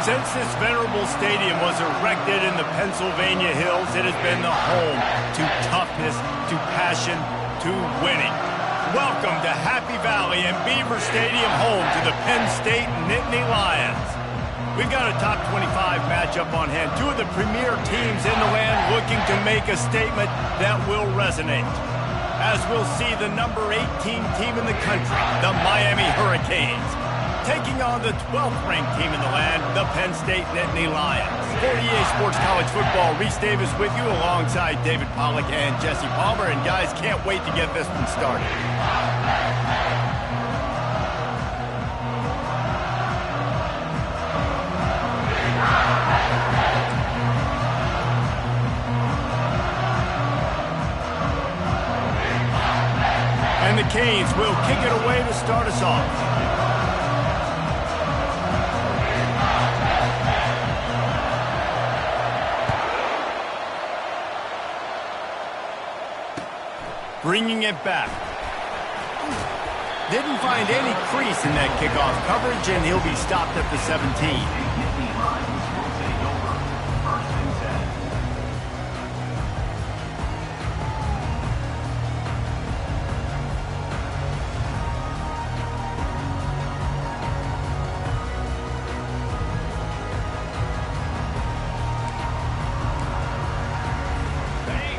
Since this venerable stadium was erected in the Pennsylvania hills, it has been the home to toughness, to passion, to winning. Welcome to Happy Valley and Beaver Stadium, home to the Penn State Nittany Lions. We've got a top 25 matchup on hand. Two of the premier teams in the land looking to make a statement that will resonate. As we'll see the number 18 team in the country, the Miami Hurricanes, taking on the 12th ranked team in the land, the Penn State Nittany Lions. For EA Sports College Football, Reese Davis with you alongside David Pollack and Jesse Palmer. And guys, can't wait to get this one started. And the Canes will kick it away to start us off. Bringing it back. Didn't find any crease in that kickoff coverage, and he'll be stopped at the 17.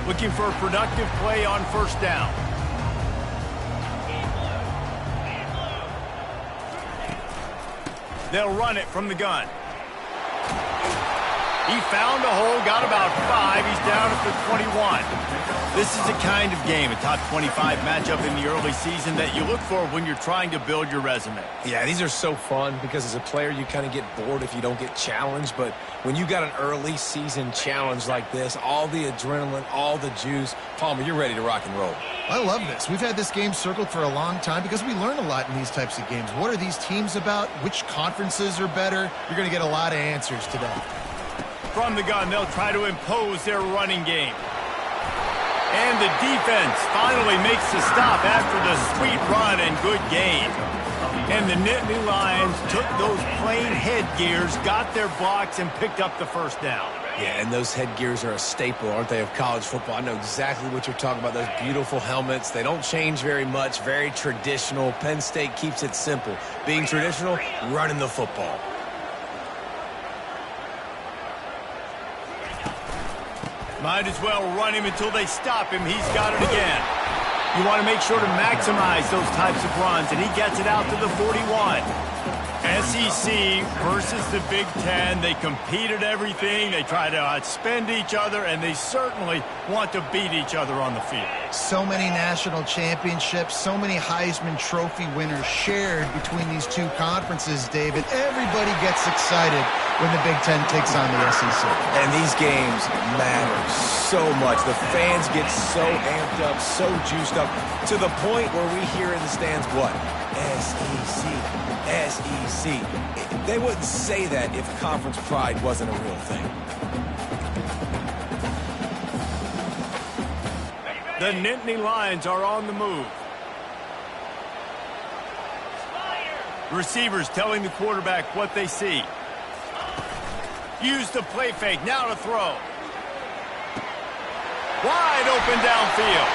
Looking for a productive play on first down. They'll run it from the gun. He found a hole, got about 5. He's down at the 21. This is the kind of game, a top 25 matchup in the early season, that you look for when you're trying to build your resume. Yeah, these are so fun because as a player, you kind of get bored if you don't get challenged. But when you got an early season challenge like this, all the adrenaline, all the juice, Palmer, you're ready to rock and roll. I love this. We've had this game circled for a long time because we learn a lot in these types of games. What are these teams about? Which conferences are better? You're going to get a lot of answers today. From the gun, they'll try to impose their running game. And the defense finally makes the stop after the sweet run and good gain. And the Nittany Lions took those plain headgears, got their blocks, and picked up the first down. Yeah, and those headgears are a staple, aren't they, of college football? I know exactly what you're talking about, those beautiful helmets. They don't change very much, very traditional. Penn State keeps it simple. Being traditional, running the football. Might as well run him until they stop him. He's got it again. You want to make sure to maximize those types of runs, and he gets it out to the 41. SEC versus the Big Ten. They compete at everything. They try to outspend each other, and they certainly want to beat each other on the field. So many national championships, so many Heisman Trophy winners shared between these two conferences, David. Everybody gets excited when the Big Ten takes on the SEC. And these games matter so much. The fans get so amped up, so juiced up, to the point where we hear in the stands, what? SEC. SEC. They wouldn't say that if conference pride wasn't a real thing. The Nittany Lions are on the move. Receivers telling the quarterback what they see. Use the play fake, now to throw. Wide open downfield.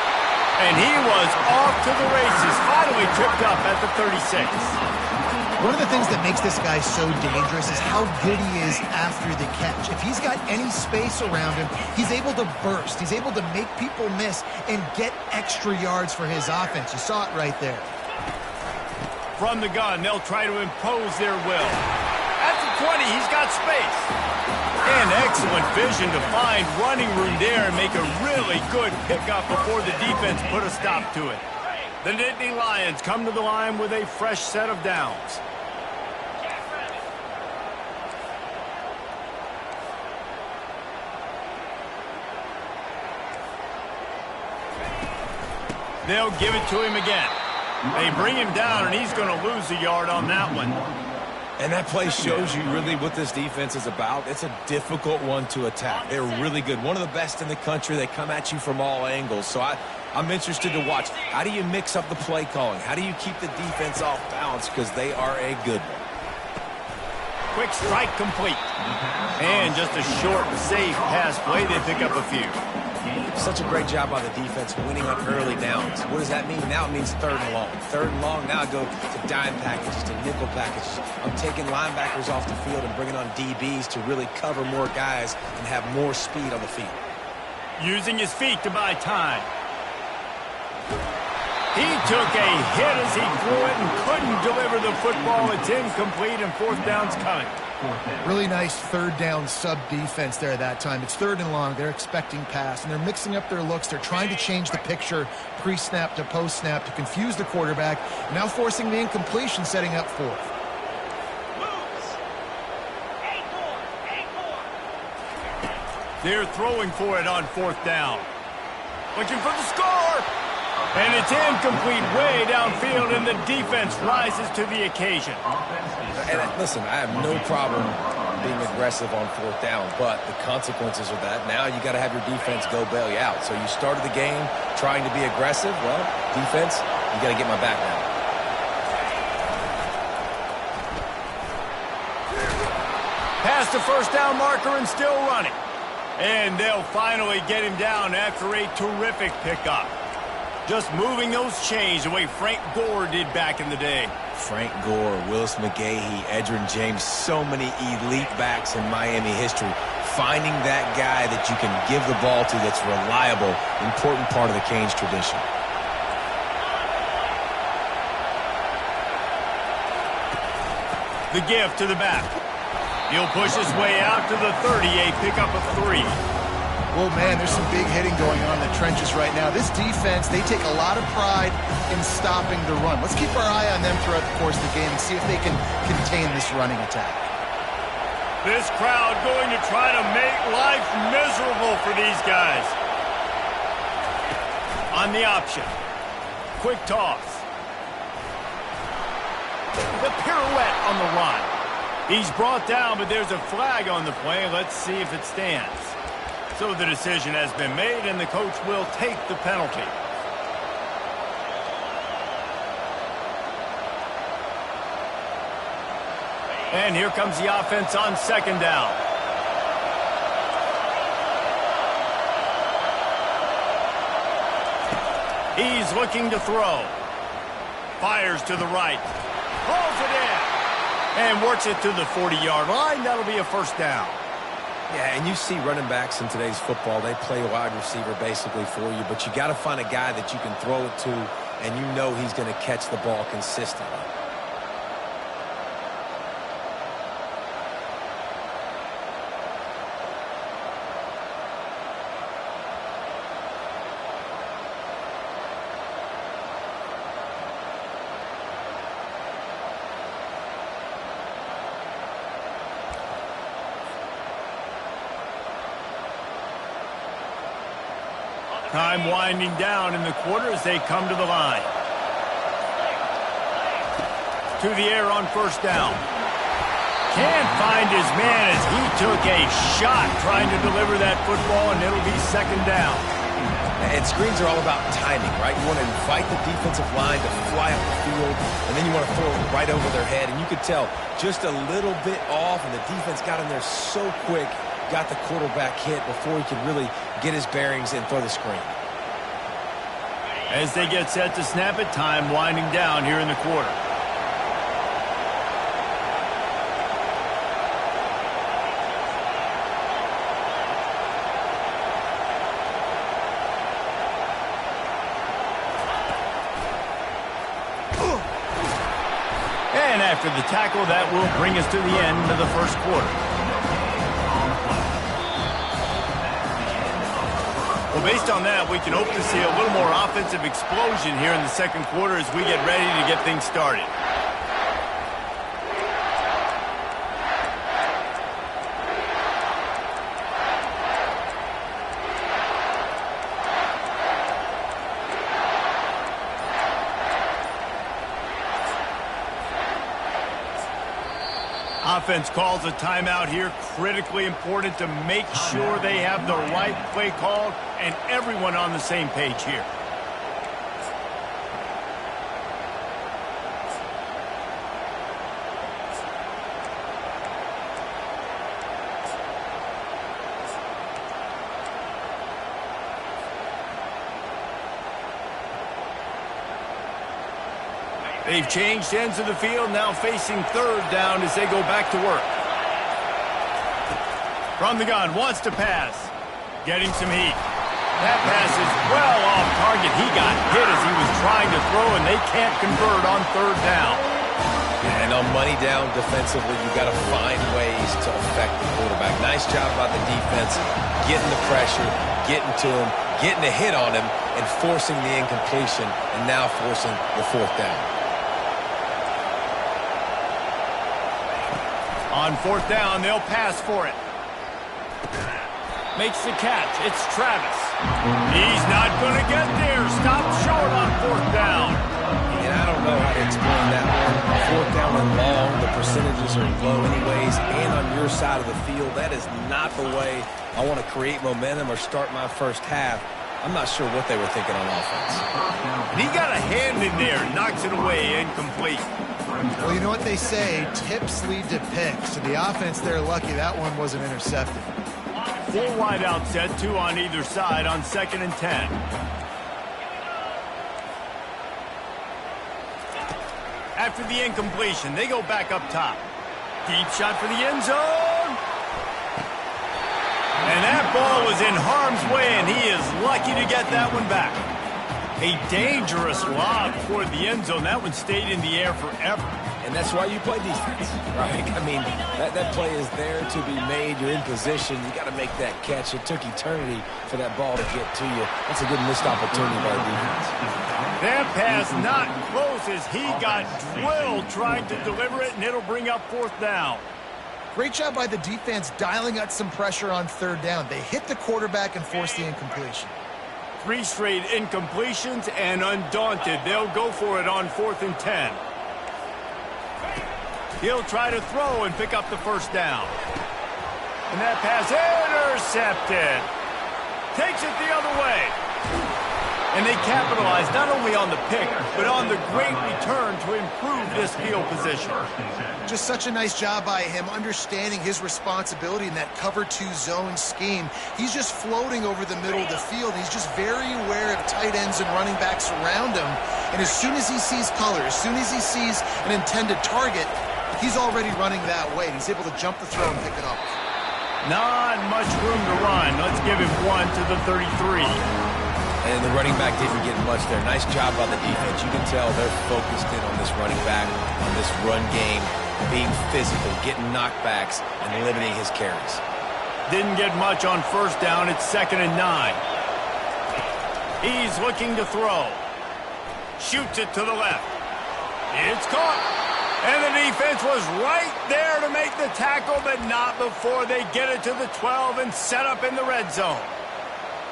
And he was off to the races, finally tripped up at the 36. One of the things that makes this guy so dangerous is how good he is after the catch. If he's got any space around him, he's able to burst. He's able to make people miss and get extra yards for his offense. You saw it right there. From the gun, they'll try to impose their will. At the 20, he's got space. And excellent vision to find running room there and make a really good pickup before the defense put a stop to it. The Nittany Lions come to the line with a fresh set of downs. They'll give it to him again. They bring him down, and he's going to lose a yard on that one. And that play shows you really what this defense is about. It's a difficult one to attack. They're really good. One of the best in the country. They come at you from all angles. So I'm interested to watch. How do you mix up the play calling? How do you keep the defense off balance? Because they are a good one. quick strike complete. And just a short, safe pass play. They pick up a few. Such a great job by the defense winning on early downs. What does that mean? Now it means third and long. Third and long, now I go to dime packages, to nickel packages. I'm taking linebackers off the field and bringing on DBs to really cover more guys and have more speed on the field. Using his feet to buy time. He took a hit as he threw it and couldn't deliver the football. It's incomplete and fourth down's coming. Really nice third down sub-defense there that time. It's third and long. They're expecting pass, and they're mixing up their looks. They're trying to change the picture pre-snap to post-snap to confuse the quarterback, now forcing the incompletion, setting up fourth. They're throwing for it on fourth down. Looking for the score! And it's incomplete way downfield, and the defense rises to the occasion. And listen, I have no problem being aggressive on fourth down, but the consequences of that, now you got to have your defense go bail you out. So you started the game trying to be aggressive. Well, defense, you got to get my back now. Past the first down marker and still running. And they'll finally get him down after a terrific pickup. Just moving those chains the way Frank Gore did back in the day. Frank Gore, Willis McGahee, Edgerrin James, so many elite backs in Miami history. Finding that guy that you can give the ball to that's reliable, important part of the Canes tradition. The give to the back. He'll push his way out to the 38, pick up a 3. Well, man, there's some big hitting going on in the trenches right now. This defense, they take a lot of pride in stopping the run. Let's keep our eye on them throughout the course of the game and see if they can contain this running attack. This crowd going to try to make life miserable for these guys. On the option. Quick toss. The pirouette on the run. He's brought down, but there's a flag on the play. Let's see if it stands. So the decision has been made, and the coach will take the penalty. And here comes the offense on second down. He's looking to throw. Fires to the right. Pulls it in. And works it to the 40-yard line. That'll be a first down. Yeah, and you see running backs in today's football, they play wide receiver basically for you, but you got to find a guy that you can throw it to, and you know he's going to catch the ball consistently. Time winding down in the quarter as they come to the line. To the air on first down. Can't find his man as he took a shot trying to deliver that football, and it'll be second down. And screens are all about timing, right? You want to invite the defensive line to fly up the field, and then you want to throw it right over their head. And you could tell just a little bit off, and the defense got in there so quick, got the quarterback hit before he could really get his bearings and throw the screen. As they get set to snap it, time winding down here in the quarter. And after the tackle, that will bring us to the end of the first quarter. Well, based on that, we can hope to see a little more offensive explosion here in the second quarter as we get ready to get things started. Offense calls a timeout here. Critically important to make sure they have the right play called and everyone on the same page here. They've changed ends of the field, now facing third down as they go back to work. From the gun, wants to pass. Getting some heat. That pass is well off target. He got hit as he was trying to throw, and they can't convert on third down. And on money down defensively, you got to find ways to affect the quarterback. Nice job by the defense, getting the pressure, getting to him, getting a hit on him, and forcing the incompletion, and now forcing the fourth down. On fourth down, they'll pass for it. Makes the catch. It's Travis. He's not going to get there. Stopped short on fourth down. And I don't know how to explain that one. Fourth down and long, the percentages are low anyways, and on your side of the field, that is not the way I want to create momentum or start my first half. I'm not sure what they were thinking on offense. He got a hand in there, knocks it away, incomplete. Well, you know what they say, tips lead to picks. So the offense, they're lucky that one wasn't intercepted. 4 wide out set, 2 on either side on 2nd and 10. After the incompletion, they go back up top. Deep shot for the end zone. And that ball was in harm's way, and he is lucky to get that one back. A dangerous lob for the end zone. That one stayed in the air forever. And that's why you play defense, right? I mean, that play is there to be made. You're in position. You got to make that catch. It took eternity for that ball to get to you. That's a good missed opportunity by the defense. That pass not close as he got drilled trying to deliver it, and it'll bring up fourth down. Great job by the defense dialing out some pressure on third down. They hit the quarterback and forced the incompletion. 3 straight incompletions, and undaunted, they'll go for it on 4th and 10. He'll try to throw and pick up the first down. And that pass intercepted. Takes it the other way. And they capitalize not only on the pick, but on the great return to improve this field position. Just such a nice job by him understanding his responsibility in that cover 2 zone scheme. He's just floating over the middle of the field. He's just very aware of tight ends and running backs around him. And as soon as he sees color, as soon as he sees an intended target, he's already running that way. He's able to jump the throw and pick it up. Not much room to run. Let's give him 1 to the 33. And the running back didn't get much there. Nice job by the defense. You can tell they're focused in on this running back, on this run game, being physical, getting knockbacks, and limiting his carries. Didn't get much on first down. It's 2nd and 9. He's looking to throw. Shoots it to the left. It's caught. And the defense was right there to make the tackle, but not before they get it to the 12 and set up in the red zone.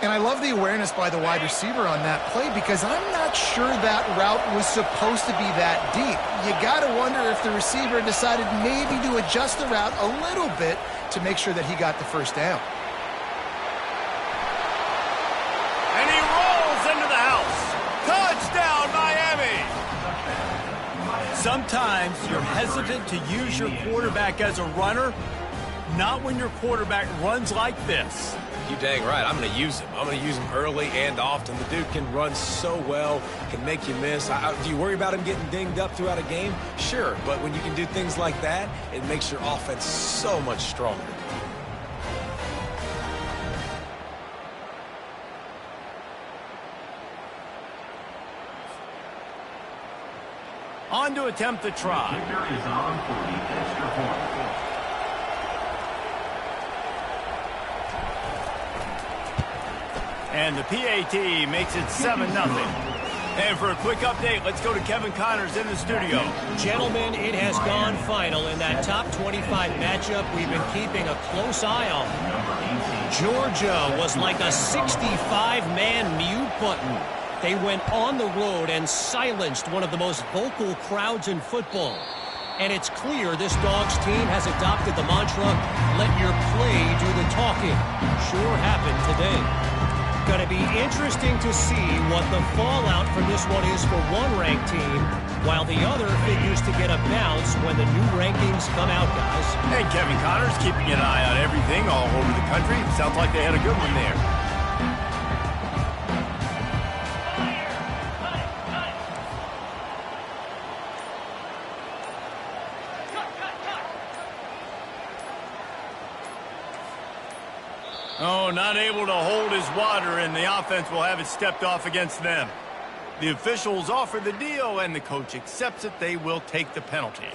And I love the awareness by the wide receiver on that play because I'm not sure that route was supposed to be that deep. You got to wonder if the receiver decided maybe to adjust the route a little bit to make sure that he got the first down. And he rolls into the house. Touchdown, Miami! Sometimes you're hesitant to use your quarterback as a runner, not when your quarterback runs like this. You dang right. I'm going to use him. I'm going to use him early and often. The dude can run so well, can make you miss. Do you worry about him getting dinged up throughout a game? Sure, but when you can do things like that, it makes your offense so much stronger. On to attempt the try. And the PAT makes it 7-0. And for a quick update, let's go to Kevin Connors in the studio. Gentlemen, it has gone final in that top 25 matchup we've been keeping a close eye on. Georgia was like a 65-man mute button. They went on the road and silenced one of the most vocal crowds in football. And it's clear this Dogs team has adopted the mantra, let your play do the talking. Sure happened today. Going to be interesting to see what the fallout from this one is for one ranked team, while the other figures to get a bounce when the new rankings come out, guys. Hey, Kevin Connors keeping an eye on everything all over the country. Sounds like they had a good one there. Not able to hold his water, and the offense will have it stepped off against them. The officials offer the deal, and the coach accepts it. They will take the penalty.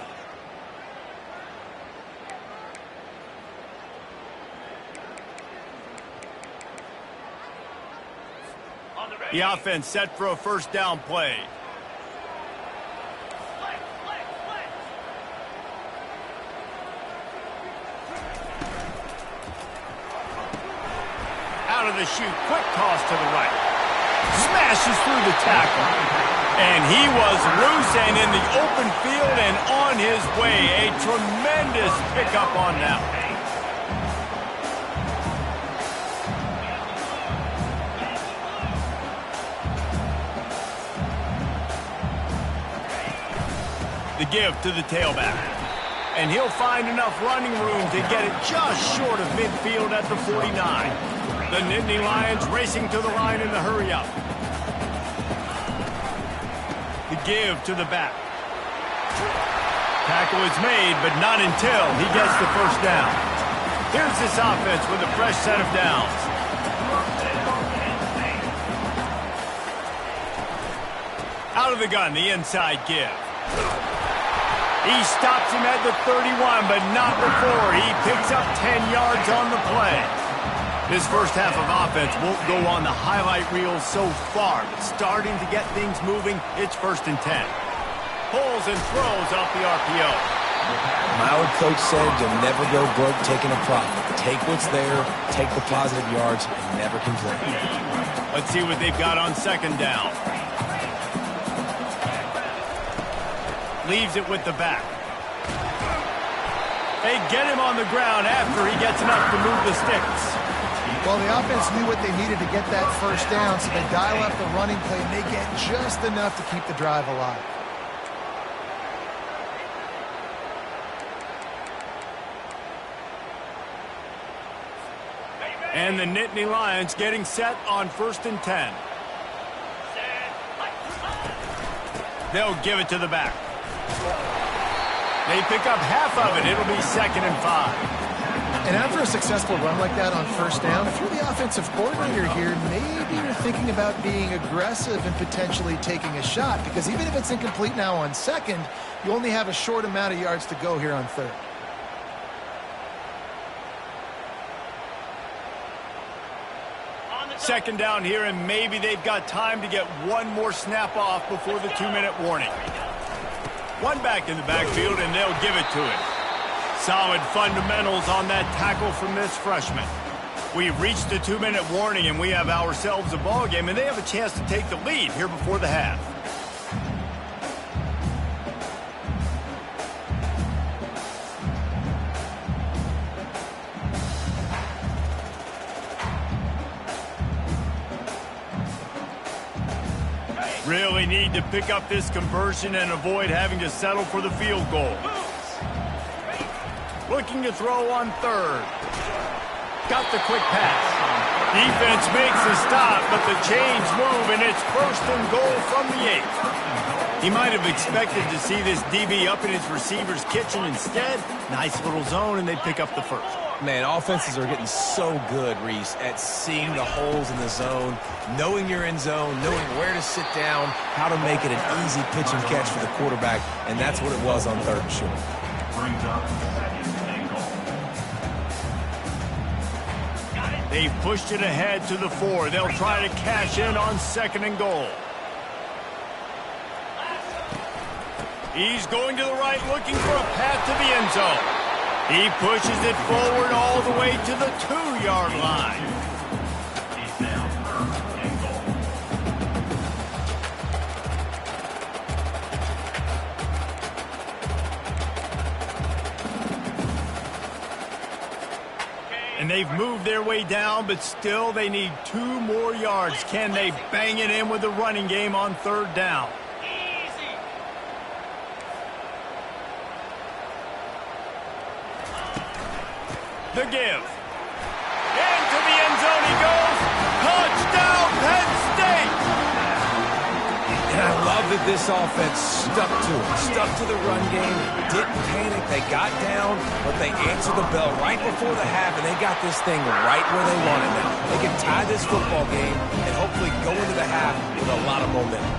The offense set for a first down play. Out of the chute, quick toss to the right. Smashes through the tackle. And he was loose and in the open field and on his way. A tremendous pickup on that one. The give to the tailback. And he'll find enough running room to get it just short of midfield at the 49. The Nittany Lions racing to the line in the hurry-up. The give to the back. Tackle is made, but not until he gets the first down. Here's this offense with a fresh set of downs. Out of the gun, the inside give. He stops him at the 31, but not before. He picks up 10 yards on the play. This first half of offense won't go on the highlight reel so far, but starting to get things moving, it's 1st and 10. Pulls and throws off the RPO. My old coach said you'll never go broke taking a profit. Take what's there, take the positive yards, and never complain. Let's see what they've got on second down. Leaves it with the back. They get him on the ground after he gets enough to move the sticks. Well, the offense knew what they needed to get that first down, so they dial up the running play, and they get just enough to keep the drive alive. And the Nittany Lions getting set on 1st and 10. They'll give it to the back. They pick up half of it. It'll be 2nd and 5. And after a successful run like that on first down, if you're the offensive coordinator here, maybe you're thinking about being aggressive and potentially taking a shot, because even if it's incomplete now on second, you only have a short amount of yards to go here on third. Second down here, and maybe they've got time to get one more snap off before the 2-minute warning. One back in the backfield, and they'll give it to him. Solid fundamentals on that tackle from this freshman. We've reached the 2-minute warning, and we have ourselves a ball game, and they have a chance to take the lead here before the half. Really need to pick up this conversion and avoid having to settle for the field goal. Looking to throw on third. Got the quick pass. Defense makes the stop, but the chains move, and it's 1st and goal from the 8. He might have expected to see this DB up in his receiver's kitchen. Instead, nice little zone, and they pick up the first. Man, offenses are getting so good, Reese, at seeing the holes in the zone, knowing you're in zone, knowing where to sit down, how to make it an easy pitch and catch for the quarterback, and that's what it was on 3rd and short. They've pushed it ahead to the 4. They'll try to cash in on 2nd and goal. He's going to the right, looking for a path to the end zone. He pushes it forward all the way to the 2-yard line. And they've moved their way down, but still they need 2 more yards. Can they bang it in with the running game on 3rd down? The give. Into the end zone he goes. Touchdown, Penn State! And I love that this offense stuck to it, stuck to the run game, didn't panic. They got down, but they answered the bell right before the half, and they got this thing right where they want it now. They can tie this football game and hopefully go into the half with a lot of momentum.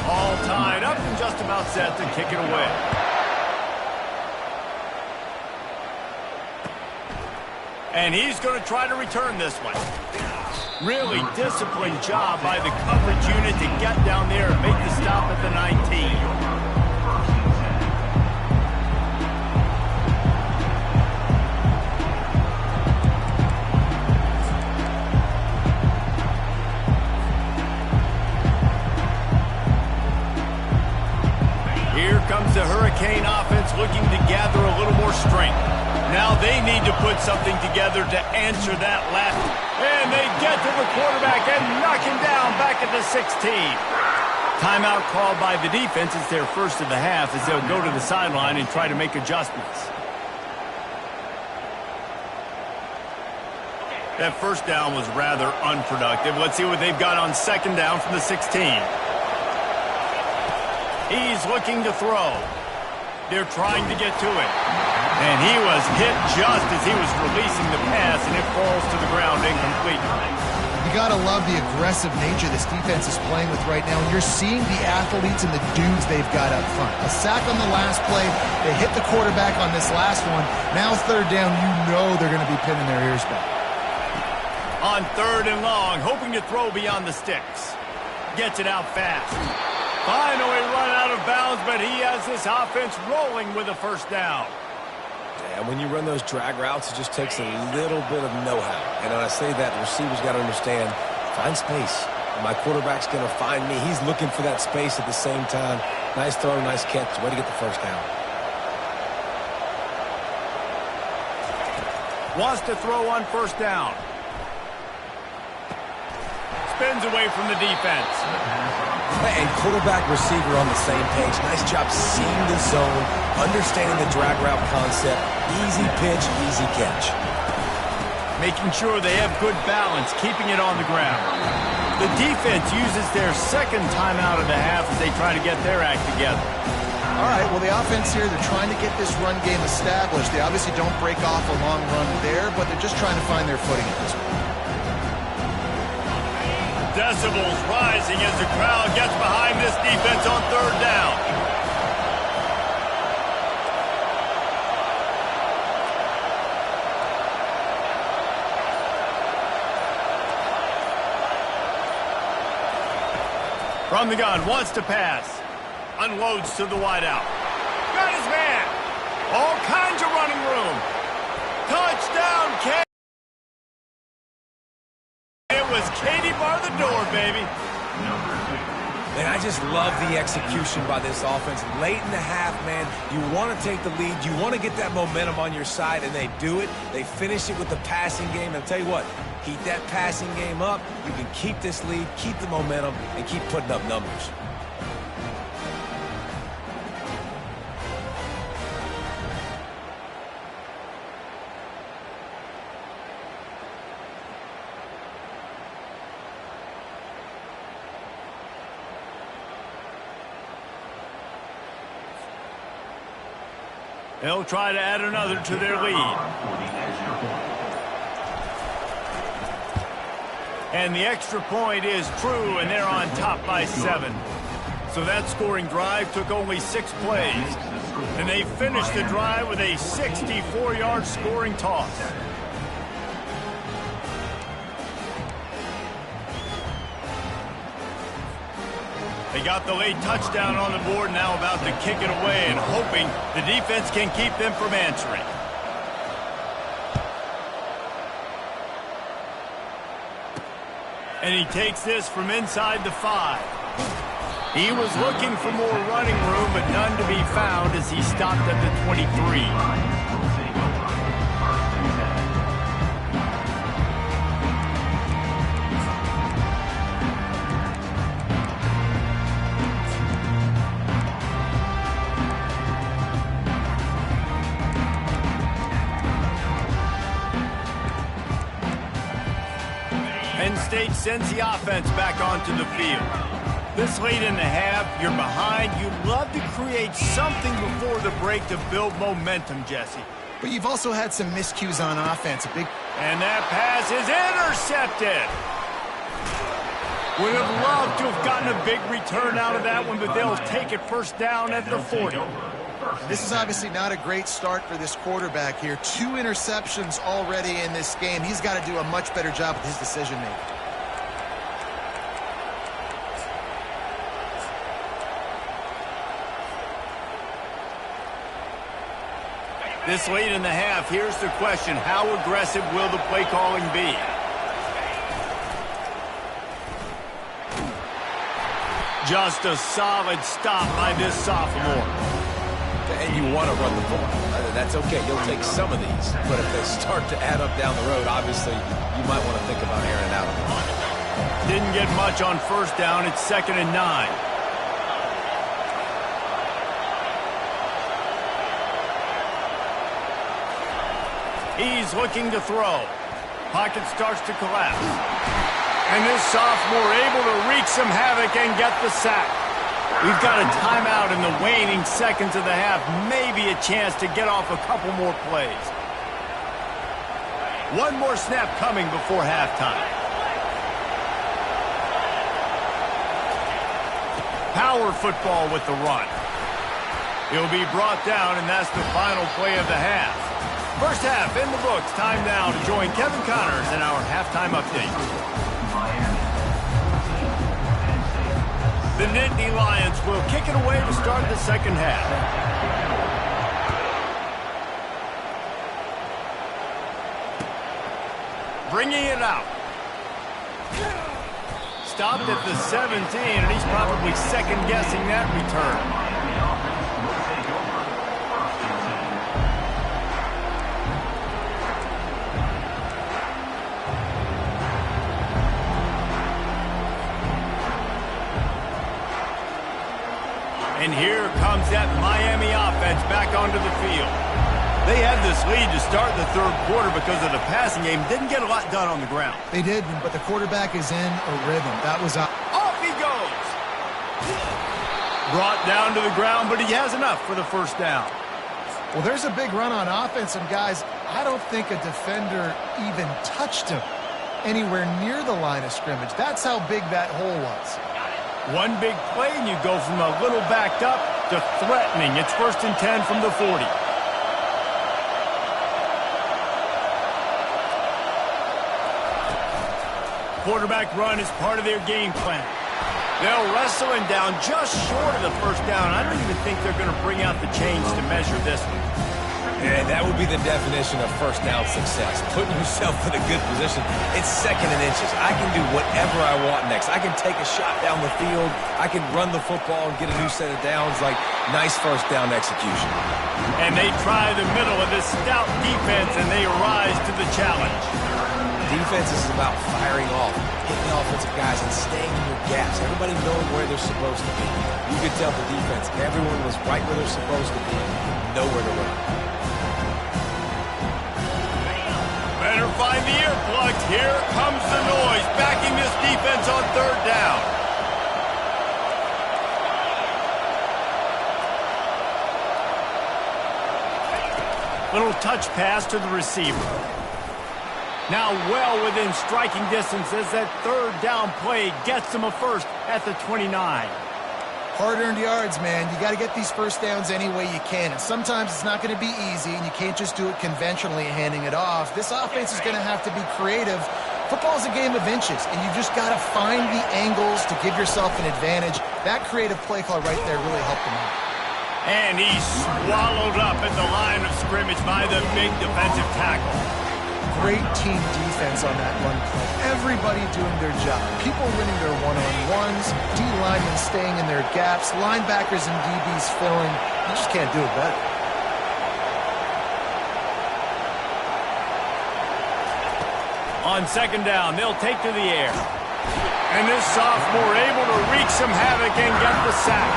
All tied up and just about set to kick it away. And he's going to try to return this one. Really disciplined job by the coverage unit to get down there and make the stop at the 19. Here comes the Hurricane offense looking to gather a little more strength. Now they need to put something together to answer that last. And they get to the quarterback and knock him down back at the 16. Timeout called by the defense. It's their first of the half as they'll go to the sideline and try to make adjustments. That first down was rather unproductive. Let's see what they've got on second down from the 16. He's looking to throw. They're trying to get to it. And he was hit just as he was releasing the pass, and it falls to the ground incomplete. You got to love the aggressive nature this defense is playing with right now. And you're seeing the athletes and the dudes they've got up front. A sack on the last play. They hit the quarterback on this last one. Now third down, you know they're going to be pinning their ears back. On third and long, hoping to throw beyond the sticks. Gets it out fast. Finally run out of bounds, but he has this offense rolling with a first down. And when you run those drag routes, it just takes a little bit of know-how. And when I say that, the receivers got to understand, find space. My quarterback's going to find me. He's looking for that space at the same time. Nice throw, nice catch. Way to get the first down. Wants to throw on first down. Spins away from the defense. And quarterback receiver on the same page. Nice job seeing the zone, understanding the drag route concept. Easy pitch, easy catch. Making sure they have good balance, keeping it on the ground. The defense uses their second timeout of the half as they try to get their act together. All right, well, the offense here, they're trying to get this run game established. They obviously don't break off a long run there, but they're just trying to find their footing at this point. Decibels rising as the crowd gets behind this defense on third down. From the gun, wants to pass. Unloads to the wideout. Got his man. All kinds of running room. Touchdown, Katie. It was Katie bar the door, baby. Man, I just love the execution by this offense. Late in the half, man, you want to take the lead. You want to get that momentum on your side, and they do it. They finish it with the passing game. And I'll tell you what, keep that passing game up. You can keep this lead, keep the momentum, and keep putting up numbers. They'll try to add another to their lead. And the extra point is true, and they're on top by 7. So that scoring drive took only 6 plays. And they finished the drive with a 64-yard scoring toss. They got the late touchdown on the board, now about to kick it away and hoping the defense can keep them from answering. And he takes this from inside the 5. He was looking for more running room, but none to be found as he stopped at the 23. Penn State sends the offense back onto the field. This late in the half, you're behind. You love to create something before the break to build momentum, Jesse. But you've also had some miscues on offense. And that pass is intercepted. Would have loved to have gotten a big return out of that one, but they'll take it first down at the 40. This is obviously not a great start for this quarterback here. 2 interceptions already in this game. He's got to do a much better job with his decision-making. This late in the half, here's the question. How aggressive will the play calling be? Just a solid stop by this sophomore. And you want to run the ball. That's okay. You'll take some of these. But if they start to add up down the road, obviously, you might want to think about airing it out. Didn't get much on first down. It's 2nd and 9. He's looking to throw. Pocket starts to collapse. And this sophomore able to wreak some havoc and get the sack. We've got a timeout in the waning seconds of the half. Maybe a chance to get off a couple more plays. One more snap coming before halftime. Power football with the run. He'll be brought down, and that's the final play of the half. First half in the books. Time now to join Kevin Connors in our halftime update. The Nittany Lions will kick it away to start the second half. Bringing it out. Stopped at the 17, and he's probably second-guessing that return. And here comes that Miami offense back onto the field. They had this lead to start the third quarter because of the passing game. Didn't get a lot done on the ground. They did, but the quarterback is in a rhythm. That was off he goes. Brought down to the ground, but he has enough for the first down. Well, there's a big run on offense, and guys, I don't think a defender even touched him anywhere near the line of scrimmage. That's how big that hole was. One big play, and you go from a little backed up to threatening. It's 1st and 10 from the 40. Quarterback run is part of their game plan. They'll wrestle him down just short of the first down. I don't even think they're going to bring out the chains to measure this one. And that would be the definition of first down success. Putting yourself in a good position. It's 2nd and inches. I can do whatever I want next. I can take a shot down the field. I can run the football and get a new set of downs. Like, nice first down execution. And they try the middle of this stout defense, and they rise to the challenge. Defense is about firing off, hitting the offensive guys, and staying in your gaps. Everybody knowing where they're supposed to be. You could tell the defense, everyone was right where they're supposed to be. Nowhere to run. Better find the earplugs. Here comes the noise, backing this defense on third down. Little touch pass to the receiver. Now well within striking distance as that third down play gets them a first at the 29. Hard-earned yards, man. You got to get these first downs any way you can. And sometimes it's not going to be easy, and you can't just do it conventionally handing it off. This offense is going to have to be creative. Football is a game of inches, and you just got to find the angles to give yourself an advantage. That creative play call right there really helped them out. And he's swallowed up at the line of scrimmage by the big defensive tackle. Great team defense on that run play. Everybody doing their job. People winning their one-on-ones, D-linemen staying in their gaps, linebackers and DBs filling. You just can't do it better. On second down, they'll take to the air. And this sophomore able to wreak some havoc and get the sack.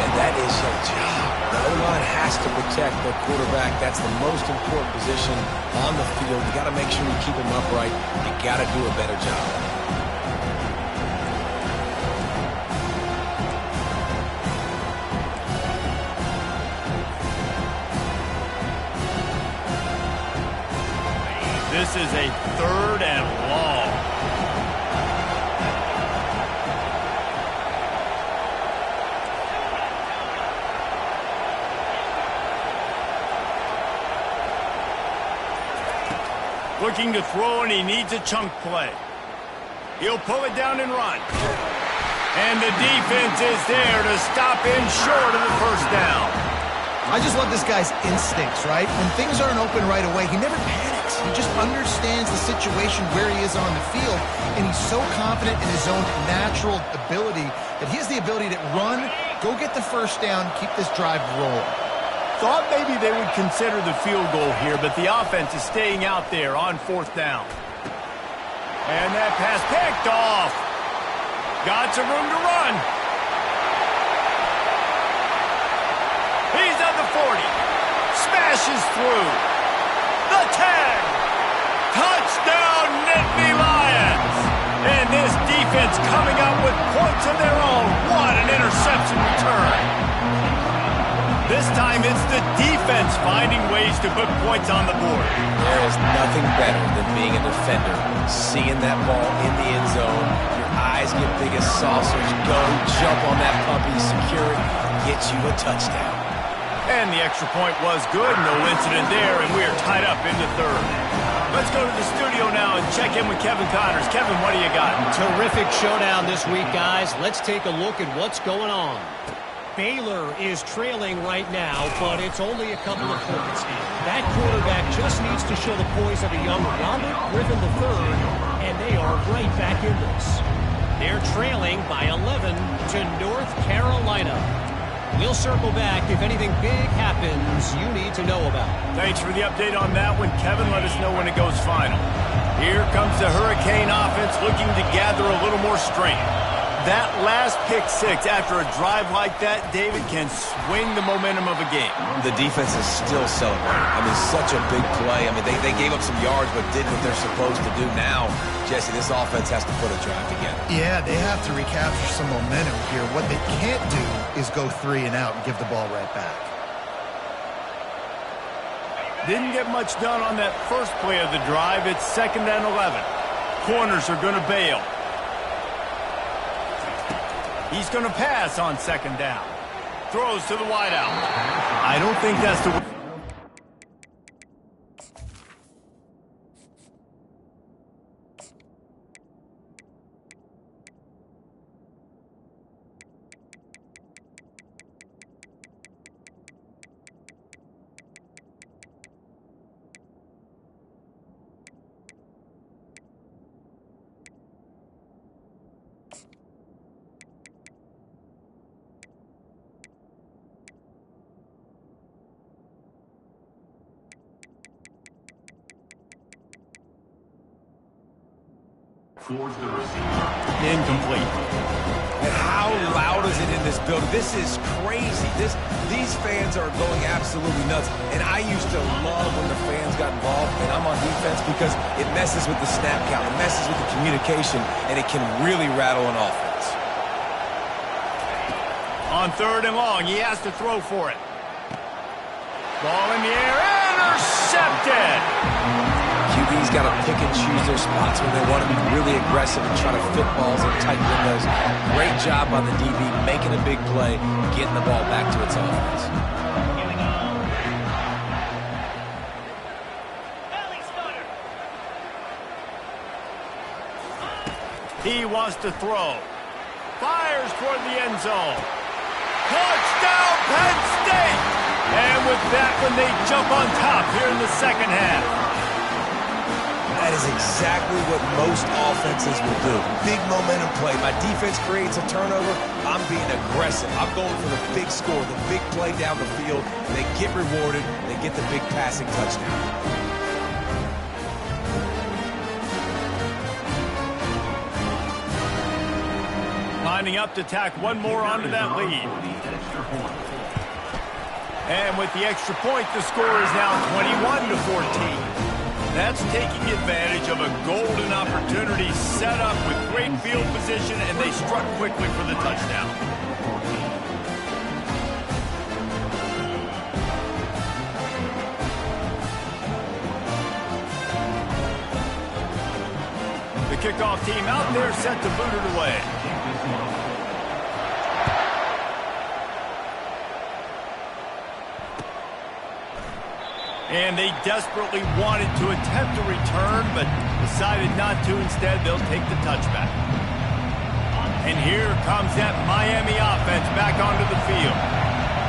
And that is your job. The O-line has to protect their quarterback. That's the most important position on the field. You got to make sure you keep him upright. You got to do a better job. This is a 3rd and long. Looking to throw, and he needs a chunk play. He'll pull it down and run. And the defense is there to stop him short of the first down. I just love this guy's instincts, right? When things aren't open right away, he never panics. He just understands the situation where he is on the field, and he's so confident in his own natural ability that he has the ability to run, go get the first down, keep this drive rolling. Thought maybe they would consider the field goal here, but the offense is staying out there on 4th down. And that pass picked off. Got some room to run. He's at the 40. Smashes through. The 10. Touchdown, Nittany Lions. And this defense coming up with points of their own. What an interception return. This time it's the defense finding ways to put points on the board. There is nothing better than being a defender, seeing that ball in the end zone, your eyes get big as saucers, go, jump on that puppy, secure it, get you a touchdown. And the extra point was good, no incident there, and we are tied up into 3rd. Let's go to the studio now and check in with Kevin Connors. Kevin, what do you got? Terrific showdown this week, guys. Let's take a look at what's going on. Baylor is trailing right now, but it's only a couple of points. That quarterback just needs to show the poise of a young Robert Griffin III, and they are right back in this. They're trailing by 11 to North Carolina. We'll circle back if anything big happens you need to know about. Thanks for the update on that one, Kevin. Let us know when it goes final. Here comes the Hurricane offense looking to gather a little more strength. That last pick six after a drive like that, David, can swing the momentum of a game. The defense is still celebrating. I mean, such a big play. I mean, they gave up some yards but did what they're supposed to do. Now, Jesse, this offense has to put a drive together. Yeah, they have to recapture some momentum here. What they can't do is go 3 and out and give the ball right back. Didn't get much done on that first play of the drive. It's 2nd and 11. Corners are going to bail. He's going to pass on 2nd down. Throws to the wideout. I don't think that's the... Incomplete. And how loud is it in this building? This is crazy. These fans are going absolutely nuts. And I used to love when the fans got involved, and I'm on defense because it messes with the snap count. It messes with the communication, and it can really rattle an offense. On 3rd and long, he has to throw for it. Ball in the air, intercepted! QB's got to pick and choose their spots when they want to be really aggressive and try to fit balls in tight windows. Great job by the DB making a big play, getting the ball back to its offense. He wants to throw. Fires toward the end zone. Touchdown, Penn State! And with that one, they jump on top here in the 2nd half. That is exactly what most offenses will do. Big momentum play. My defense creates a turnover. I'm being aggressive. I'm going for the big score, the big play down the field. They get rewarded. They get the big passing touchdown. Lining up to tack one more onto that lead. And with the extra point, the score is now 21-14. That's taking advantage of a golden opportunity set up with great field position, and they struck quickly for the touchdown. kickoff team out there set to boot it away. And they desperately wanted to attempt a return, but decided not to. Instead, they'll take the touchback. And here comes that Miami offense back onto the field.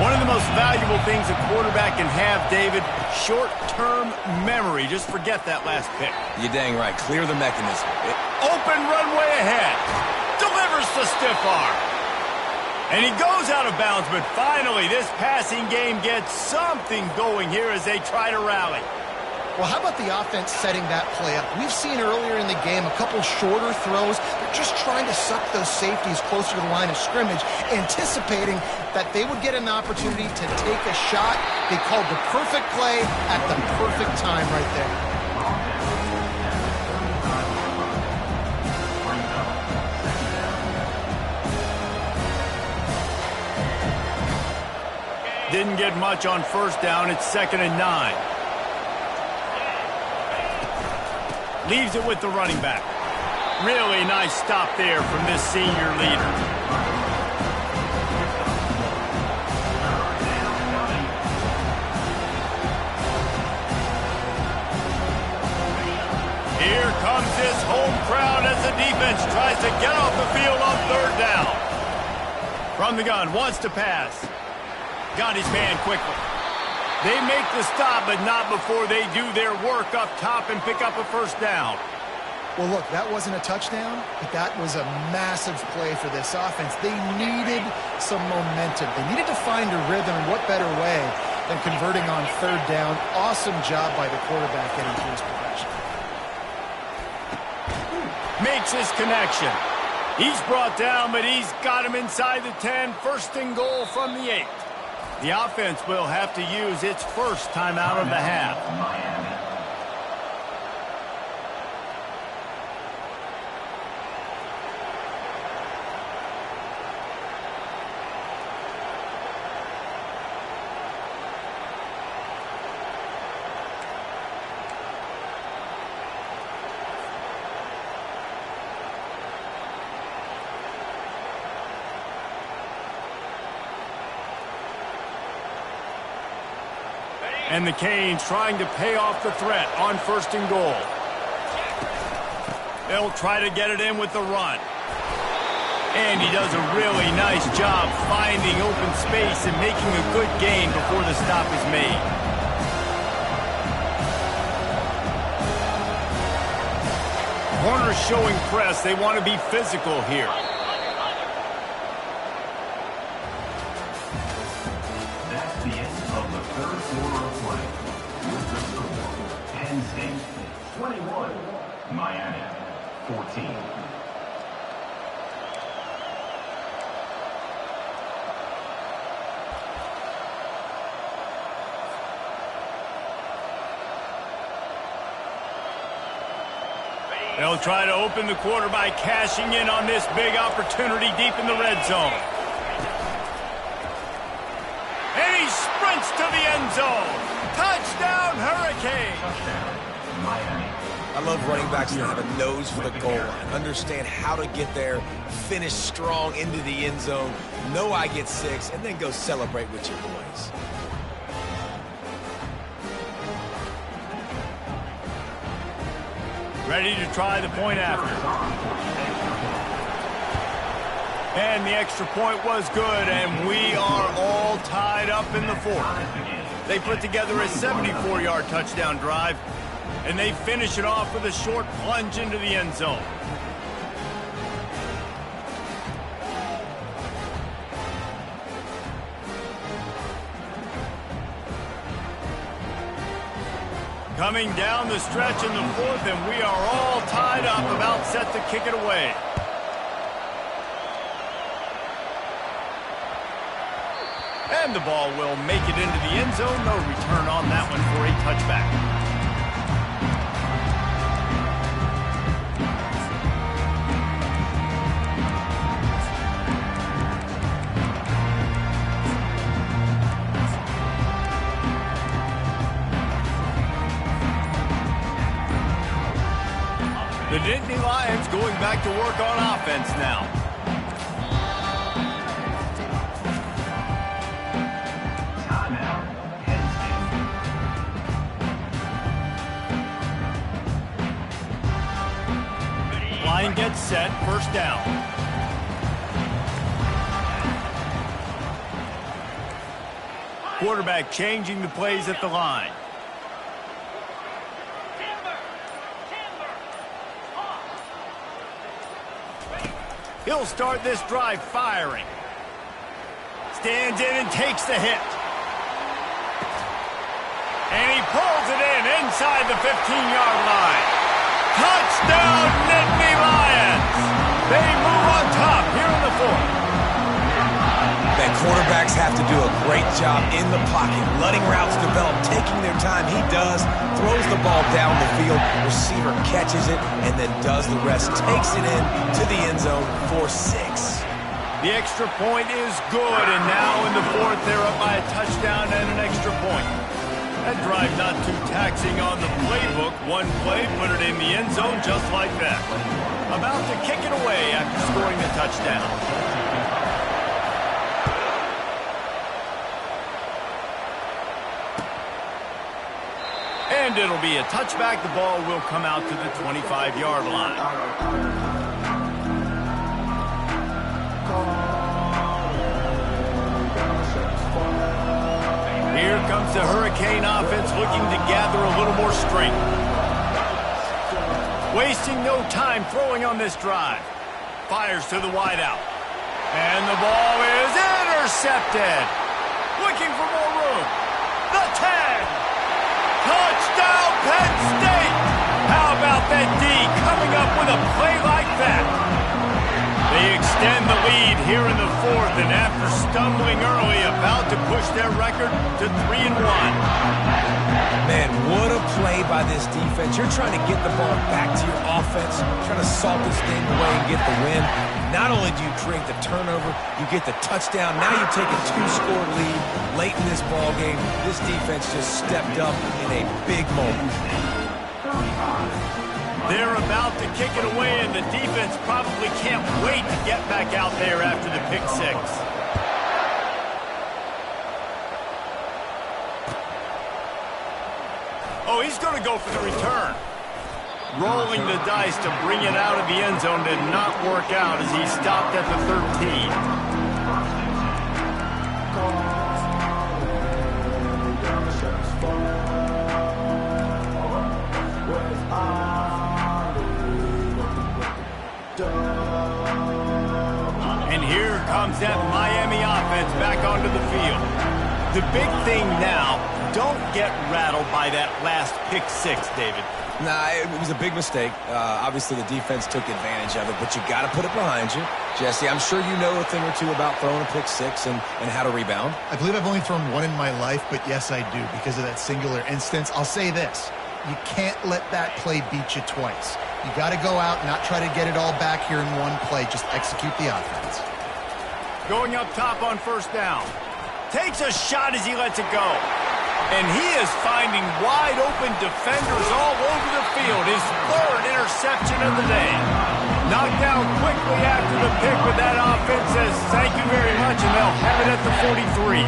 One of the most valuable things a quarterback can have, David, short-term memory. Just forget that last pick. You're dang right. Clear the mechanism. Open runway ahead. Delivers the stiff arm. And he goes out of bounds, but finally this passing game gets something going here as they try to rally. Well, how about the offense setting that play up? We've seen earlier in the game a couple shorter throws. They're just trying to suck those safeties closer to the line of scrimmage, anticipating that they would get an opportunity to take a shot. They called the perfect play at the perfect time right there. Didn't get much on first down. It's 2nd and 9. Leaves it with the running back. Really nice stop there from this senior leader. Here comes this home crowd as the defense tries to get off the field on 3rd down. From the gun, wants to pass. Got his man quickly. They make the stop, but not before they do their work up top and pick up a 1st down. Well, look, that wasn't a touchdown, but that was a massive play for this offense. They needed some momentum. They needed to find a rhythm, and what better way than converting on 3rd down. Awesome job by the quarterback getting through his progression. Makes his connection. He's brought down, but he's got him inside the 10. 1st and goal from the 8. The offense will have to use its first timeout of the half. And the Canes trying to pay off the threat on 1st and goal. They'll try to get it in with the run. And he does a really nice job finding open space and making a good gain before the stop is made. Corners showing press. They want to be physical here. Miami, 14. They'll try to open the quarter by cashing in on this big opportunity deep in the red zone. And he sprints to the end zone. Touchdown, Hurricane. Touchdown, Miami. I love running backs that have a nose for the goal line, understand how to get there, finish strong into the end zone, know I get 6, and then go celebrate with your boys. Ready to try the point after. And the extra point was good, and we are all tied up in the 4th. They put together a 74-yard touchdown drive, and they finish it off with a short plunge into the end zone. Coming down the stretch in the 4th, and we are all tied up, about set to kick it away. And the ball will make it into the end zone. No return on that one for a touchback. The Nittany Lions go back to work on offense now. Timeout. Penn State. Line gets set, first down. Quarterback changing the plays at the line. He'll start this drive firing. Stands in and takes the hit. And he pulls it in inside the 15-yard line. Touchdown, Nittany Lions! They move on top here in the fourth. Man, quarterbacks have to do a great job in the pocket, letting routes develop, taking their time. He does, throws the ball down the field, receiver catches it, and then does the rest, takes it in to the end zone for 6. The extra point is good, and now in the fourth, they're up by a touchdown and an extra point. That drive not too taxing on the playbook. One play, put it in the end zone just like that. About to kick it away after scoring the touchdown. And it'll be a touchback. The ball will come out to the 25-yard line. Here comes the Hurricane offense looking to gather a little more strength. Wasting no time throwing on this drive. Fires to the wideout. And the ball is intercepted. Looking for more room. The 10. Touchdown, Penn State! How about that D coming up with a play like that? They extend the lead here in the fourth, and after stumbling early, about to push their record to 3-1. Man, what a play by this defense. You're trying to get the ball back to your offense, trying to salt this game away and get the win. Not only do you create the turnover, you get the touchdown. Now you take a 2-score lead late in this ball game. This defense just stepped up in a big moment. They're about to kick it away, and the defense probably can't wait to get back out there after the pick six. Oh, he's going to go for the return. Rolling the dice to bring it out of the end zone did not work out as he stopped at the 13. And here comes that Miami offense back onto the field. The big thing now, don't get rattled by that last pick six, David. Nah, it was a big mistake. Obviously, the defense took advantage of it, but you got to put it behind you. Jesse, I'm sure you know a thing or two about throwing a pick six and how to rebound. I believe I've only thrown one in my life, but yes, I do because of that singular instance. I'll say this. You can't let that play beat you twice. You got to go out and not try to get it all back here in one play. Just execute the offense. Going up top on first down. Takes a shot as he lets it go. And he is finding wide open defenders all over the field. His third interception of the day. Knocked down quickly after the pick, but that offense says thank you very much, and they'll have it at the 43.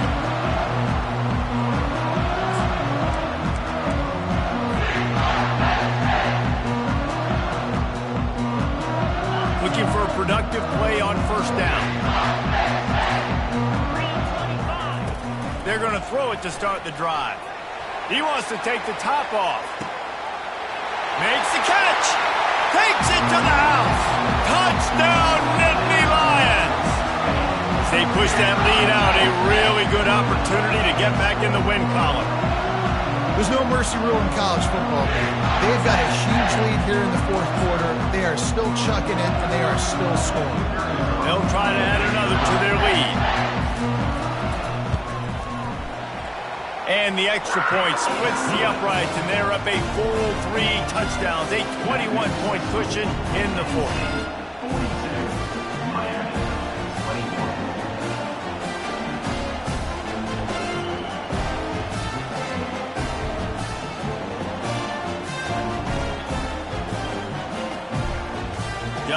Looking for a productive play on first down. They're going to throw it to start the drive. He wants to take the top off. Makes the catch. Takes it to the house. Touchdown, Nittany Lions. As they push that lead out, a really good opportunity to get back in the win column. There's no mercy rule in college football, man. They've got a huge lead here in the fourth quarter. They are still chucking it, and they are still scoring. They'll try to add another to their lead. And the extra point splits the uprights, and they're up a full 3 touchdowns, a 21-point cushion in the fourth. 42, Miami, 21.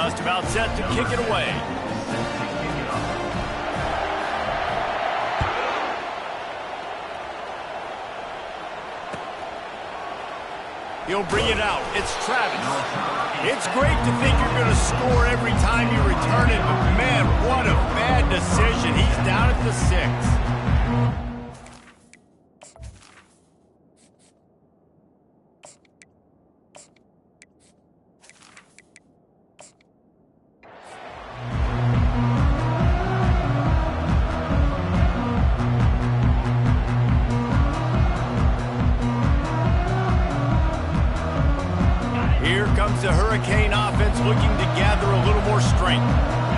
just about set to kick it away. He'll bring it out. It's Travis. It's great to think you're going to score every time you return it, but man, what a bad decision. He's down at the 6. The Hurricane offense looking to gather a little more strength.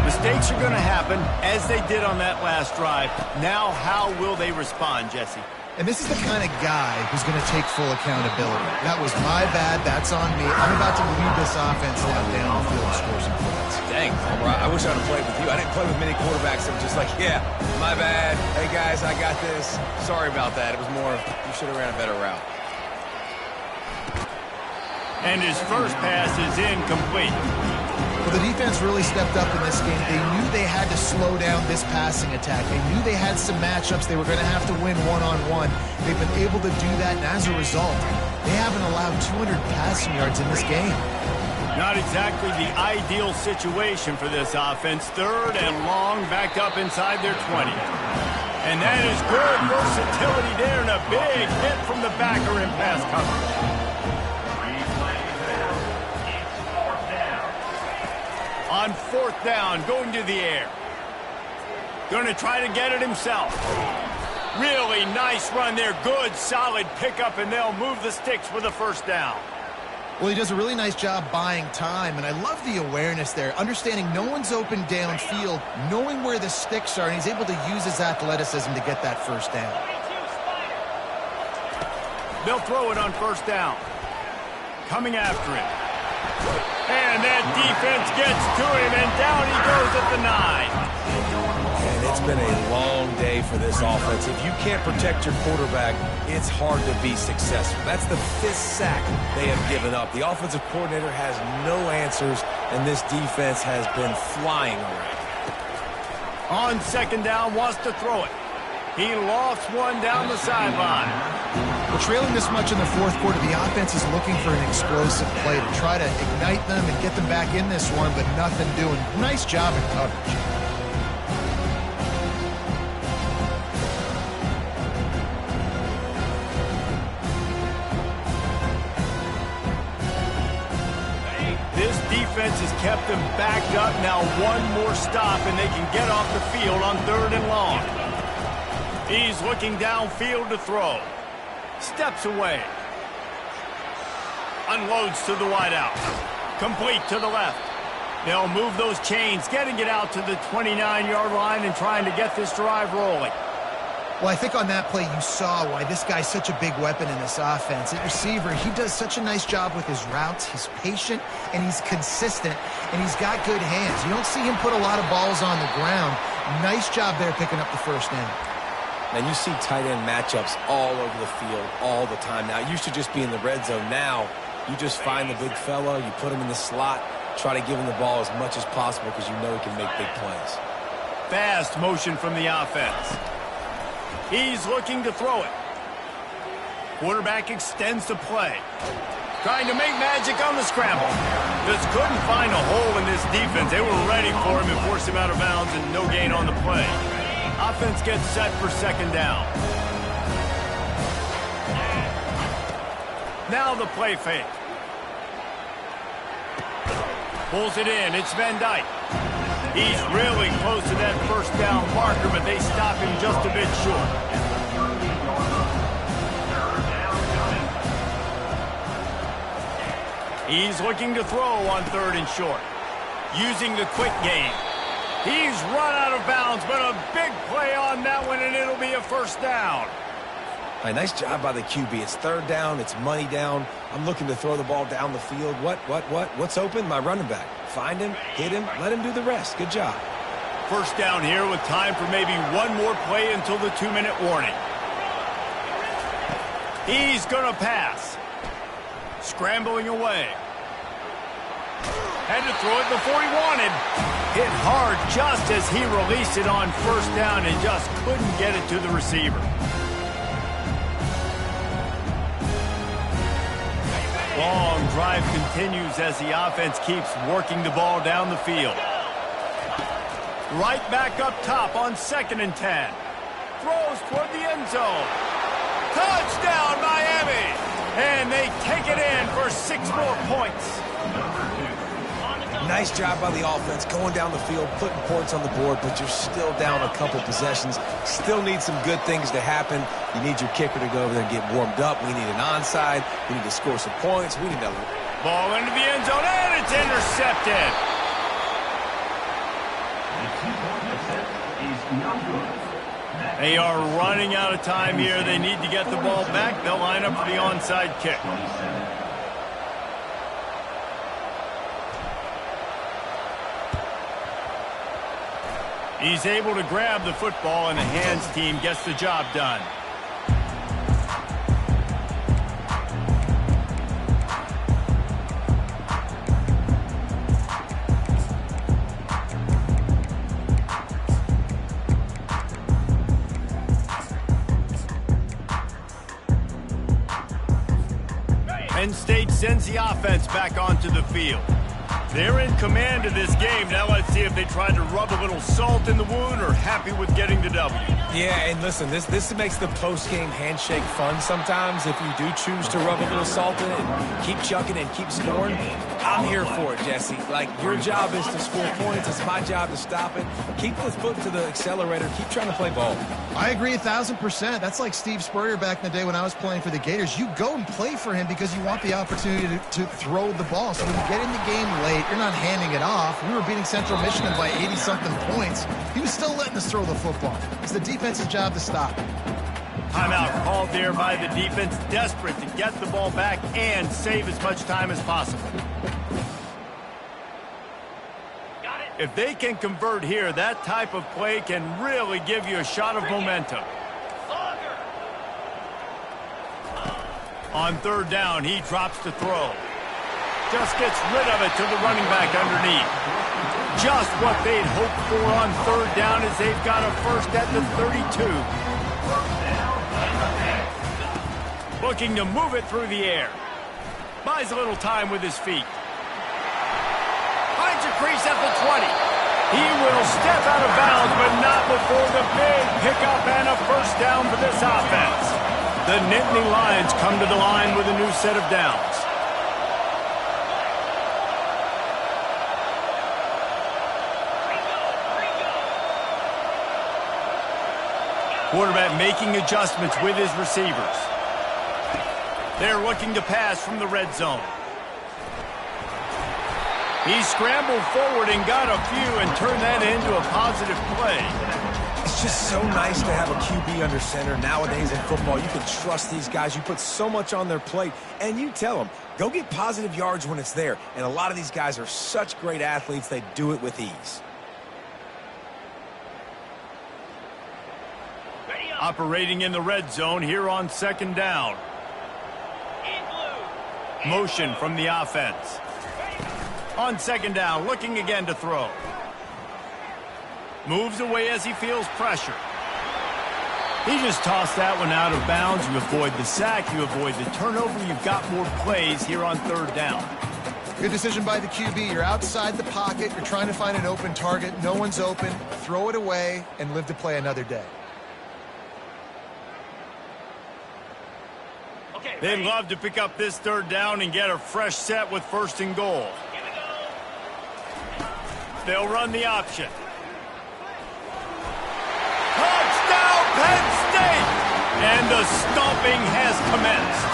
Mistakes are going to happen, as they did on that last drive. Now, how will they respond, Jesse? And this is the kind of guy who's going to take full accountability. That was my bad. That's on me. I'm about to lead this offense now down the field and score some points. Dang, I wish I'd have played with you. I didn't play with many quarterbacks that were just like, yeah, my bad. Hey, guys, I got this. Sorry about that. It was more of, you should have ran a better route. And his first pass is incomplete. Well, the defense really stepped up in this game. They knew they had to slow down this passing attack. They knew they had some matchups they were going to have to win one-on-one. They've been able to do that, and as a result, they haven't allowed 200 passing yards in this game. Not exactly the ideal situation for this offense. 3rd and long, back up inside their 20. And that is good versatility there, and a big hit from the backer in pass coverage. On 4th down, going to the air. Going to try to get it himself. Really nice run there. Good, solid pickup, and they'll move the sticks with a 1st down. Well, he does a really nice job buying time, and I love the awareness there, understanding no one's open downfield, knowing where the sticks are, and he's able to use his athleticism to get that 1st down. They'll throw it on 1st down. Coming after it. And that defense gets to him, and down he goes at the 9. And it's been a long day for this offense. If you can't protect your quarterback, it's hard to be successful. That's the 5th sack they have given up. The offensive coordinator has no answers, and this defense has been flying around. On 2nd down, wants to throw it. He lofts one down the sideline. Well, trailing this much in the 4th quarter, the offense is looking for an explosive play to try to ignite them and get them back in this one, but nothing doing. Nice job in coverage. This defense has kept them backed up. Now one more stop, and they can get off the field on 3rd and long. He's looking downfield to throw. Steps away. Unloads to the wideout. Complete to the left. They'll move those chains, getting it out to the 29-yard line and trying to get this drive rolling. Well, I think on that play you saw why this guy's such a big weapon in this offense. At receiver, he does such a nice job with his routes. He's patient, and he's consistent, and he's got good hands. You don't see him put a lot of balls on the ground. Nice job there picking up the 1st down. And you see tight end matchups all over the field all the time now. It used to just be in the red zone. Now you just find the big fella, you put him in the slot, try to give him the ball as much as possible because you know he can make big plays. Fast motion from the offense. He's looking to throw it. Quarterback extends the play. Trying to make magic on the scramble. Just couldn't find a hole in this defense. They were ready for him and forced him out of bounds, and no gain on the play. Offense gets set for 2nd down. Now the play fake. Pulls it in. It's Van Dyke. He's really close to that 1st down marker, but they stop him just a bit short. He's looking to throw on 3rd and short. Using the quick game. He's run out of bounds, but a big play on that one, and it'll be a 1st down. All right, nice job by the QB. It's 3rd down. It's money down. I'm looking to throw the ball down the field. What's open? My running back. Find him, hit him, let him do the rest. Good job. 1st down here with time for maybe one more play until the 2-minute warning. He's going to pass. Scrambling away. Had to throw it before he wanted. Hit hard just as he released it on first down and just couldn't get it to the receiver. Long drive continues as the offense keeps working the ball down the field. Right back up top on 2nd and 10. Throws toward the end zone. Touchdown, Miami! And they take it in for 6 more points. Nice job by the offense going down the field, putting points on the board, but you're still down a couple possessions. Still need some good things to happen. You need your kicker to go over there and get warmed up. We need an onside. We need to score some points. We need to... Ball into the end zone, and it's intercepted. They are running out of time here. They need to get the ball back. They'll line up for the onside kick. He's able to grab the football, and the hands team gets the job done. Penn State sends the offense back onto the field. They're in command of this game. Now let's see if they try to rub a little salt in the wound or happy with getting the W. Yeah, and listen, this makes the post-game handshake fun sometimes if you do choose to rub a little salt in it and keep chucking and keep scoring. I'm here for it, Jesse. Like, your job is to score points. It's my job to stop it. Keep the foot to the accelerator. Keep trying to play ball. I agree 1,000%. That's like Steve Spurrier back in the day when I was playing for the Gators. You go and play for him because you want the opportunity to throw the ball. So when you get in the game late, you're not handing it off. We were beating Central Michigan by 80-something points. He was still letting us throw the football. It's the defense's job to stop. Timeout called there by the defense, desperate to get the ball back and save as much time as possible. If they can convert here, that type of play can really give you a shot of momentum. On 3rd down, he drops to throw. Just gets rid of it to the running back underneath. Just what they'd hoped for on 3rd down as they've got a first at the 32. Looking to move it through the air. Buys a little time with his feet. Finds a crease at the 20. He will step out of bounds, but not before the big pickup and a first down for this offense. The Nittany Lions come to the line with a new set of downs. Quarterback making adjustments with his receivers. They're looking to pass from the red zone. He scrambled forward and got a few and turned that into a positive play. It's just so nice to have a QB under center. Nowadays in football, you can trust these guys. You put so much on their plate, and you tell them, go get positive yards when it's there. And a lot of these guys are such great athletes, they do it with ease. Operating in the red zone here on 2nd down. Motion from the offense. On 2nd down, looking again to throw. Moves away as he feels pressure. He just tossed that one out of bounds. You avoid the sack, you avoid the turnover. You've got more plays here on 3rd down. Good decision by the QB. You're outside the pocket. You're trying to find an open target. No one's open. Throw it away and live to play another day. They'd love to pick up this 3rd down and get a fresh set with 1st and goal. They'll run the option. Touchdown, Penn State! And the stomping has commenced.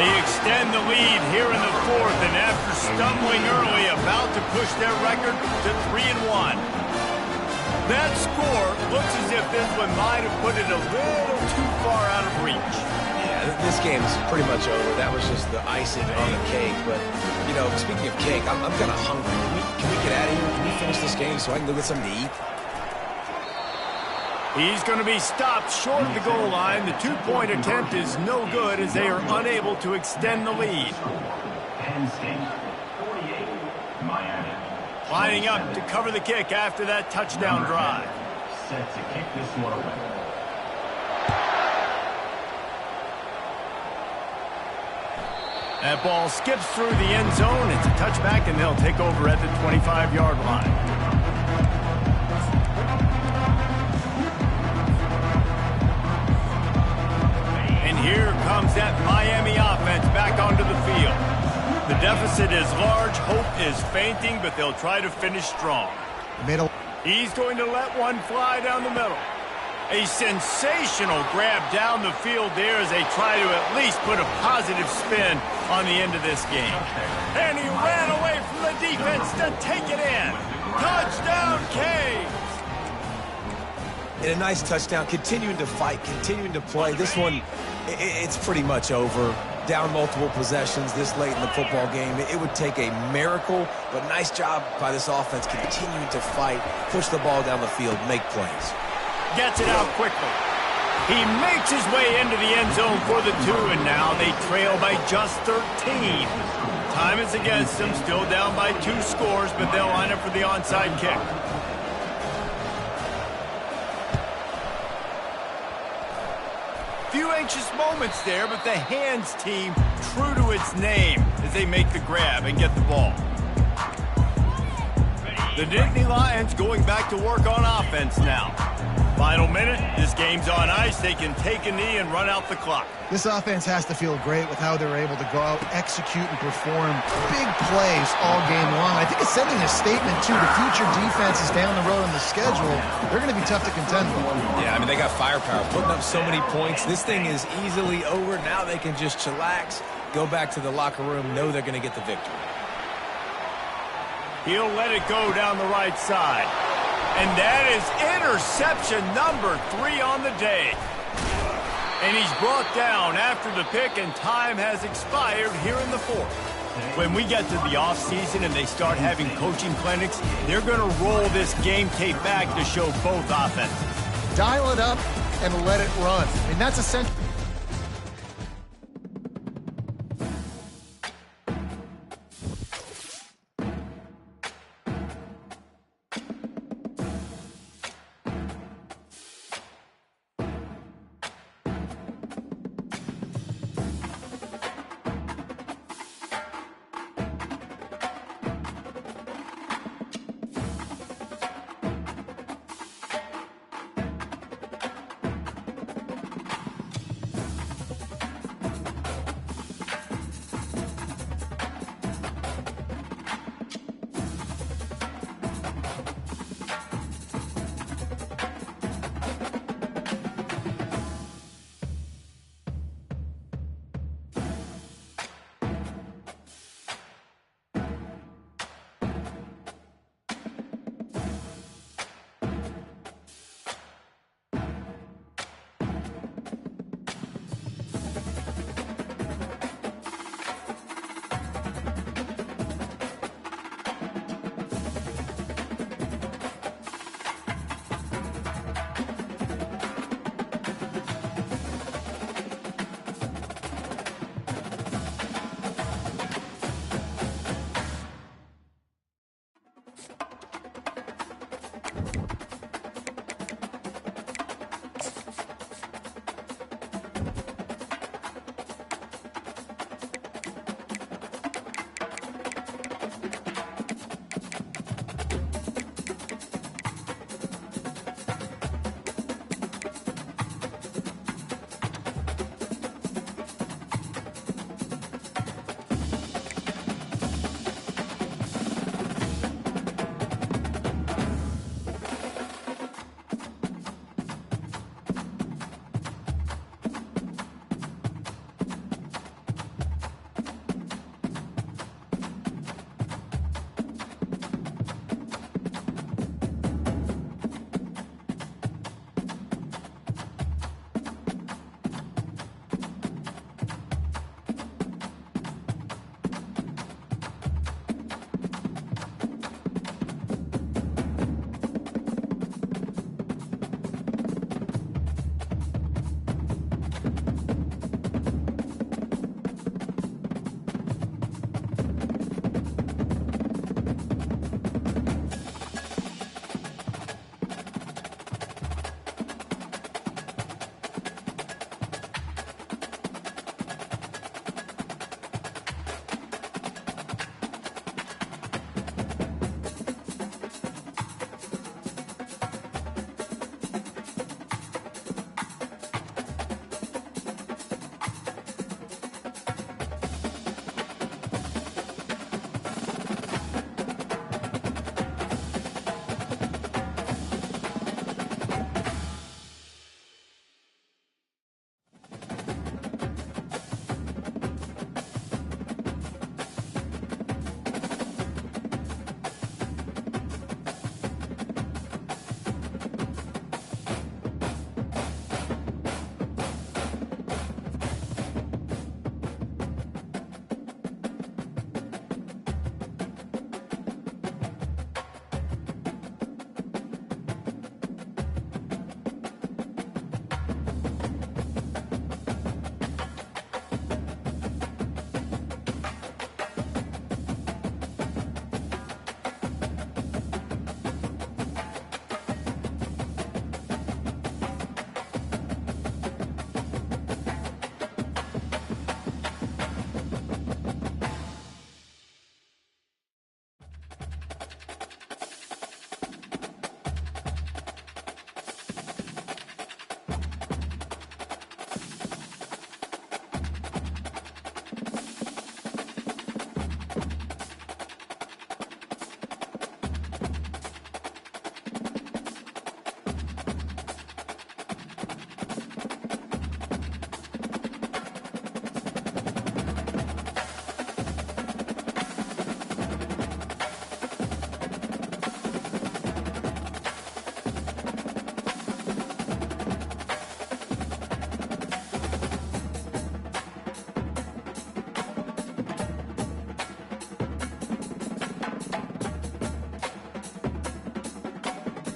They extend the lead here in the 4th, and after stumbling early, about to push their record to 3-1. That score looks as if this one might have put it a little too far out of reach. This game is pretty much over. That was just the icing on the cake. But, you know, speaking of cake, I'm kind of hungry. Can we get out of here? Can we finish this game so I can go get something to eat? He's going to be stopped short of the goal line. The 2-point attempt is no good as they are unable to extend the lead. Penn State 48, Lining up to cover the kick after that touchdown drive. Set to kick this one away. That ball skips through the end zone. It's a touchback, and they'll take over at the 25-yard line. And here comes that Miami offense back onto the field. The deficit is large. Hope is fainting, but they'll try to finish strong. He's going to let one fly down the middle. A sensational grab down the field there as they try to at least put a positive spin on the end of this game. And he ran away from the defense to take it in. Touchdown, Canes! And a nice touchdown, continuing to fight, continuing to play. This one, it's pretty much over. Down multiple possessions this late in the football game. It would take a miracle, but nice job by this offense continuing to fight, push the ball down the field, make plays. Gets it out quickly. He makes his way into the end zone for the 2, and now they trail by just 13. Time is against them, still down by 2 scores, but they'll line up for the onside kick. Few anxious moments there, but the hands team true to its name as they make the grab and get the ball. The Nittany Lions going back to work on offense now. Final minute, this game's on ice. They can take a knee and run out the clock. This offense has to feel great with how they're able to go out, execute, and perform big plays all game long. I think it's sending a statement, too, to future defenses down the road on the schedule. They're going to be tough to contend with. Yeah, I mean, they got firepower, putting up so many points. This thing is easily over. Now they can just chillax, go back to the locker room, know they're going to get the victory. He'll let it go down the right side. And that is interception number 3 on the day. And he's brought down after the pick, and time has expired here in the 4th. When we get to the offseason and they start having coaching clinics, they're going to roll this game tape back to show both offenses. Dial it up and let it run. I mean, that's essential.